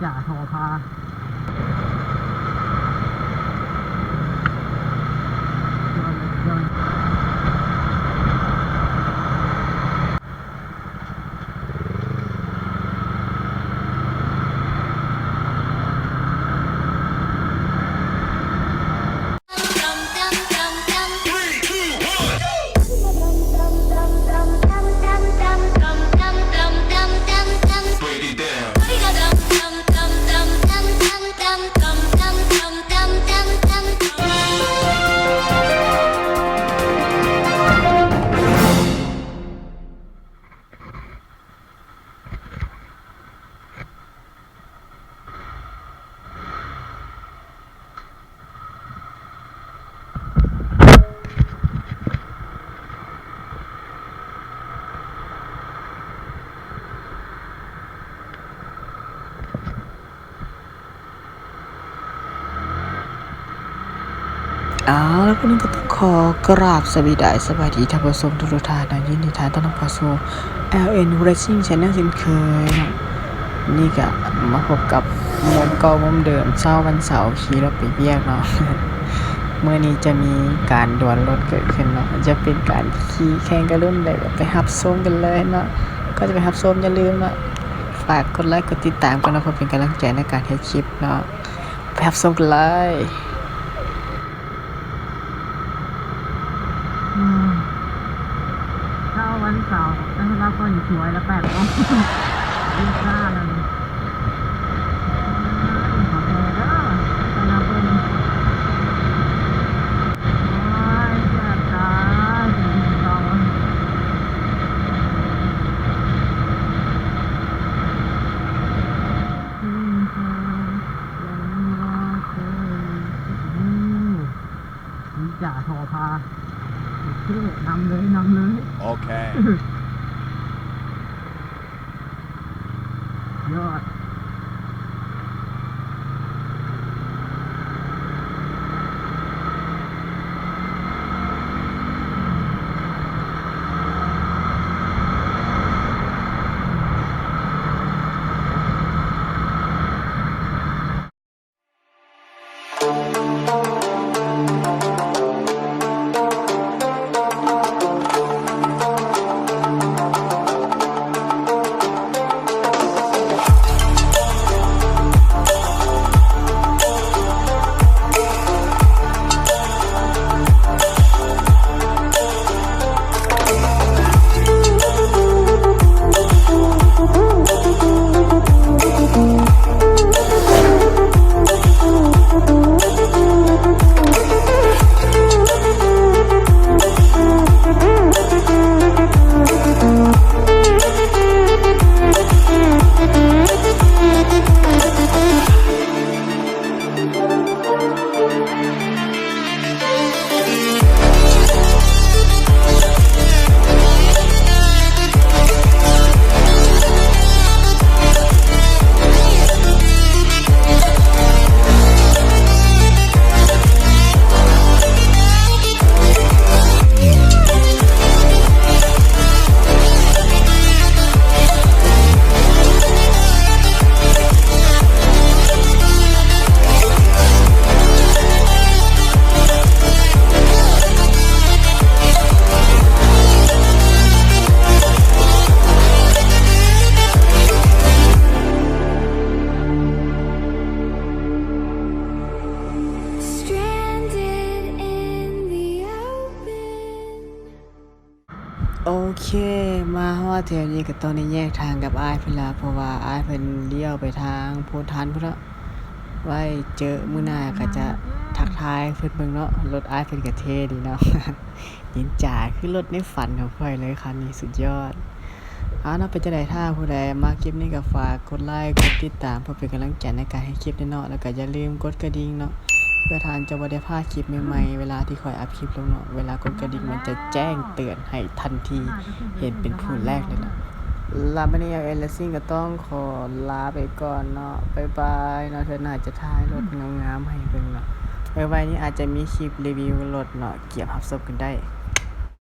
จ่าโทรพาโยนแล้ววันนี้ก็ต้องขอกราบสวัสดีท่านผู้ชมทุกท่านนะยินดีต้อนรับเข้าสู่ LN Racing Channel เช่นเคยนะนี่ก็มาพบกับมุมเก่ามุมเดิมเช้าวันเสาร์ขี่รถไปเวียกเนาะ เมื่อนี้จะมีการดวลรถเกิดขึ้นเนาะจะเป็นการขี่แข่งกันรุ่นใดไปหับส้มกันเลยเนาะก็จะไปหับส้มอย่าลืมนะฝากกดไลค์กดติดตามกันนะเพื่อเป็นกำลังใจในการทำคลิปเนาะไปหับส้มกันเลยเช้าวันเสาร์นะครับก็สวยและแปลกเนาะยิ่งซ่าเลยขอเด้อไปนะเพิ่นแซ่บตาถึงเราจ่าโทรพาชื่อนำเลย โอเค ยอดโอเคมาฮอดแถวนี้ก็ตอนนี้แยกทางกับอ้ายเพิ่นแล้วเพราะว่าอ้ายเพิ่นเลี้ยวไปทางโพธิ์ทันพุ่นเนาะไว้เจอมื้อหน้าก็จะทักทายเพิ่นเบิ่งเนาะรถอ้ายเพิ่นก็เท่ดีเนาะ นินจาคือรถในฝันของข้อยเลยคันนี้สุดยอดเนาะเป็นจังได๋ถ้าผู้ใดมาคลิปนี้ก็ฝากกดไลค์กดติดตามเพื่อเป็นกำลังใจในการให้คลิปเนาะแล้วก็อย่าลืมกดกระดิ่งเนาะเพื่อทานจะบ่ได้พลาดคลิปใหม่ๆเวลาที่ข้อยอัปคลิปลงเนาะเวลากดกระดิ่งมันจะแจ้งเตือนให้ทันทีเห็นเป็นผู้แรกเลยนะลาบัดนี้เอลซิ่งก็ต้องขอลาไปก่อนเนาะบ๊ายบายเนาะเทื่อหน้าจะถ่ายรถงามๆให้เบิ่งเนาะไว้นี้อาจจะมีคลิปรีวิวรถเนาะเกียบหับศพกันได้